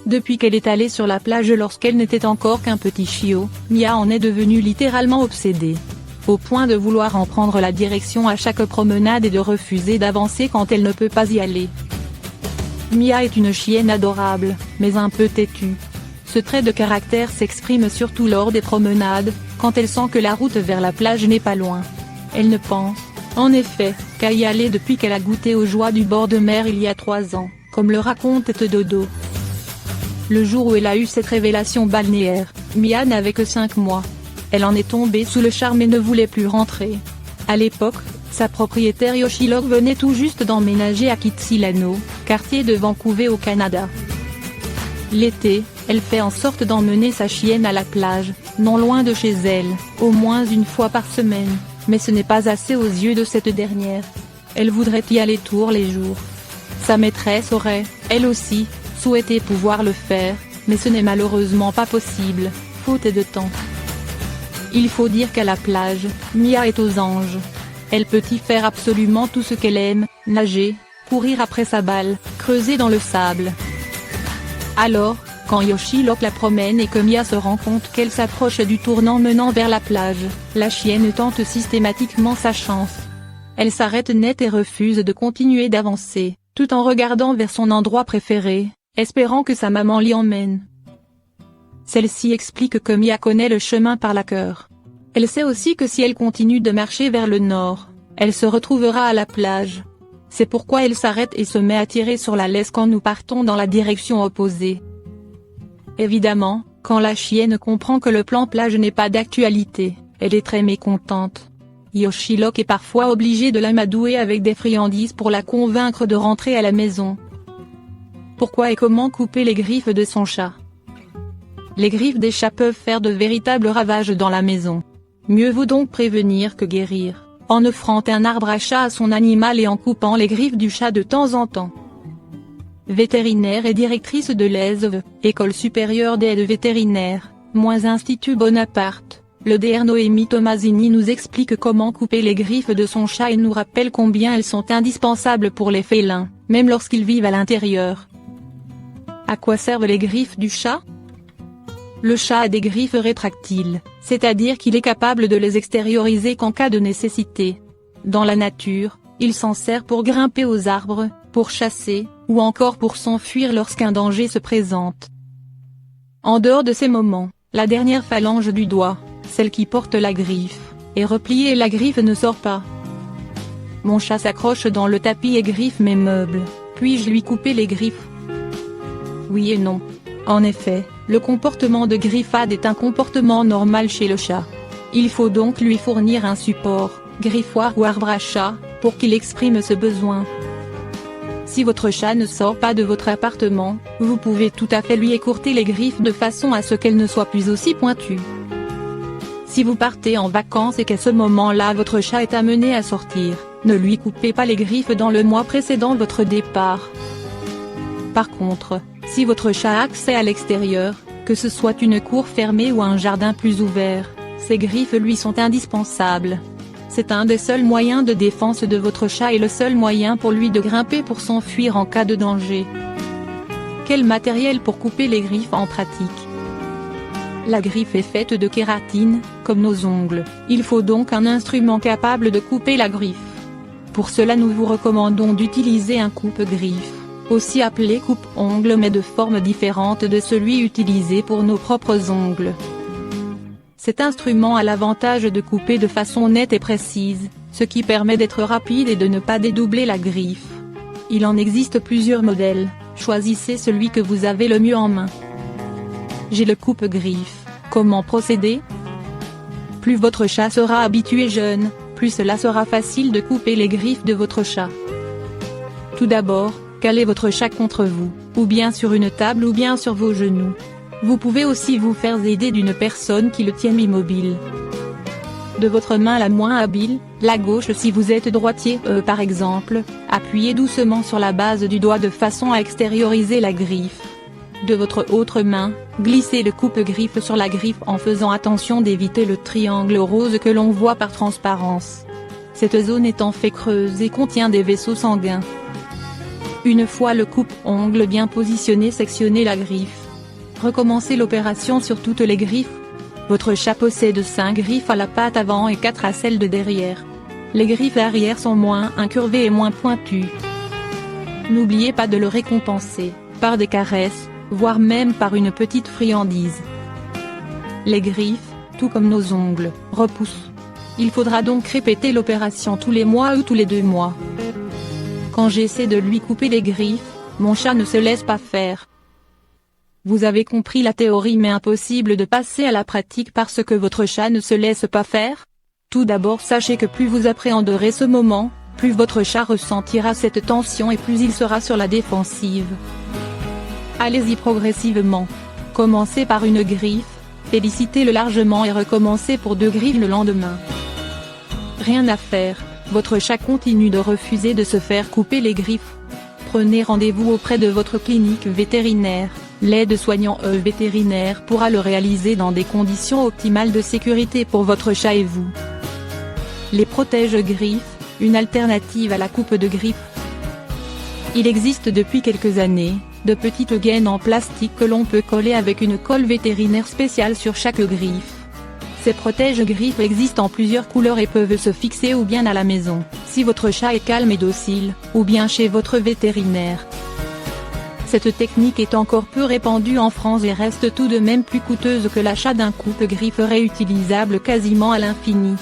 Depuis qu'elle est allée sur la plage lorsqu'elle n'était encore qu'un petit chiot, Mia en est devenue littéralement obsédée. Au point de vouloir en prendre la direction à chaque promenade et de refuser d'avancer quand elle ne peut pas y aller. Mia est une chienne adorable, mais un peu têtue. Ce trait de caractère s'exprime surtout lors des promenades, quand elle sent que la route vers la plage n'est pas loin. Elle ne pense, en effet, qu'à y aller depuis qu'elle a goûté aux joies du bord de mer il y a 3 ans, comme le raconte Dodo. Le jour où elle a eu cette révélation balnéaire, Mia n'avait que 5 mois. Elle en est tombée sous le charme et ne voulait plus rentrer. À l'époque, sa propriétaire Yoshilok venait tout juste d'emménager à Kitsilano, quartier de Vancouver au Canada. L'été, elle fait en sorte d'emmener sa chienne à la plage, non loin de chez elle, au moins une fois par semaine, mais ce n'est pas assez aux yeux de cette dernière. Elle voudrait y aller tous les jours. Sa maîtresse aurait, elle aussi, souhaité pouvoir le faire, mais ce n'est malheureusement pas possible, faute de temps. Il faut dire qu'à la plage, Mia est aux anges. Elle peut y faire absolument tout ce qu'elle aime, nager, courir après sa balle, creuser dans le sable. Alors, quand Yoshilok la promène et que Mia se rend compte qu'elle s'approche du tournant menant vers la plage, la chienne tente systématiquement sa chance. Elle s'arrête net et refuse de continuer d'avancer, tout en regardant vers son endroit préféré, espérant que sa maman l'y emmène. Celle-ci explique que Mia connaît le chemin par la cœur. Elle sait aussi que si elle continue de marcher vers le nord, elle se retrouvera à la plage. C'est pourquoi elle s'arrête et se met à tirer sur la laisse quand nous partons dans la direction opposée. Évidemment, quand la chienne comprend que le plan plage n'est pas d'actualité, elle est très mécontente. Yoshilok est parfois obligé de l'amadouer avec des friandises pour la convaincre de rentrer à la maison. Pourquoi et comment couper les griffes de son chat? Les griffes des chats peuvent faire de véritables ravages dans la maison. Mieux vaut donc prévenir que guérir, en offrant un arbre à chat à son animal et en coupant les griffes du chat de temps en temps. Vétérinaire et directrice de l'ESV, École supérieure d'aide vétérinaire, Institut Bonaparte, le Dr Noémie Tomasini nous explique comment couper les griffes de son chat et nous rappelle combien elles sont indispensables pour les félins, même lorsqu'ils vivent à l'intérieur. À quoi servent les griffes du chat? Le chat a des griffes rétractiles, c'est-à-dire qu'il est capable de les extérioriser qu'en cas de nécessité. Dans la nature, il s'en sert pour grimper aux arbres, pour chasser, ou encore pour s'enfuir lorsqu'un danger se présente. En dehors de ces moments, la dernière phalange du doigt, celle qui porte la griffe, est repliée et la griffe ne sort pas. Mon chat s'accroche dans le tapis et griffe mes meubles, puis-je lui couper les griffes? Oui et non. En effet, le comportement de griffade est un comportement normal chez le chat. Il faut donc lui fournir un support, griffoir ou arbre à chat, pour qu'il exprime ce besoin. Si votre chat ne sort pas de votre appartement, vous pouvez tout à fait lui écourter les griffes de façon à ce qu'elles ne soient plus aussi pointues. Si vous partez en vacances et qu'à ce moment-là votre chat est amené à sortir, ne lui coupez pas les griffes dans le mois précédant votre départ. Par contre, si votre chat a accès à l'extérieur, que ce soit une cour fermée ou un jardin plus ouvert, ces griffes lui sont indispensables. C'est un des seuls moyens de défense de votre chat et le seul moyen pour lui de grimper pour s'enfuir en cas de danger. Quel matériel pour couper les griffes en pratique? La griffe est faite de kératine, comme nos ongles, il faut donc un instrument capable de couper la griffe. Pour cela nous vous recommandons d'utiliser un coupe-griffe, aussi appelé coupe-ongle mais de forme différente de celui utilisé pour nos propres ongles. Cet instrument a l'avantage de couper de façon nette et précise, ce qui permet d'être rapide et de ne pas dédoubler la griffe. Il en existe plusieurs modèles, choisissez celui que vous avez le mieux en main. J'ai le coupe-griffe, comment procéder? Plus votre chat sera habitué jeune, plus cela sera facile de couper les griffes de votre chat. Tout d'abord, calez votre chat contre vous, ou bien sur une table ou bien sur vos genoux. Vous pouvez aussi vous faire aider d'une personne qui le tienne immobile. De votre main la moins habile, la gauche si vous êtes droitier par exemple, appuyez doucement sur la base du doigt de façon à extérioriser la griffe. De votre autre main, glissez le coupe-griffe sur la griffe en faisant attention d'éviter le triangle rose que l'on voit par transparence. Cette zone est en fait creuse et contient des vaisseaux sanguins. Une fois le coupe-ongle bien positionné, sectionnez la griffe. Recommencez l'opération sur toutes les griffes. Votre chat possède 5 griffes à la patte avant et 4 à celle de derrière. Les griffes arrière sont moins incurvées et moins pointues. N'oubliez pas de le récompenser, par des caresses, voire même par une petite friandise. Les griffes, tout comme nos ongles, repoussent. Il faudra donc répéter l'opération tous les mois ou tous les 2 mois. Quand j'essaie de lui couper les griffes, mon chat ne se laisse pas faire. Vous avez compris la théorie, mais impossible de passer à la pratique parce que votre chat ne se laisse pas faire? Tout d'abord, sachez que plus vous appréhenderez ce moment, plus votre chat ressentira cette tension et plus il sera sur la défensive. Allez-y progressivement. Commencez par une griffe, félicitez-le largement et recommencez pour 2 griffes le lendemain. Rien à faire, votre chat continue de refuser de se faire couper les griffes. Prenez rendez-vous auprès de votre clinique vétérinaire. L'aide-soignant vétérinaire pourra le réaliser dans des conditions optimales de sécurité pour votre chat et vous. Les protège-griffes, une alternative à la coupe de griffes. Il existe depuis quelques années, de petites gaines en plastique que l'on peut coller avec une colle vétérinaire spéciale sur chaque griffe. Ces protège-griffes existent en plusieurs couleurs et peuvent se fixer ou bien à la maison, si votre chat est calme et docile, ou bien chez votre vétérinaire. Cette technique est encore peu répandue en France et reste tout de même plus coûteuse que l'achat d'un coupe-griffe réutilisable quasiment à l'infini.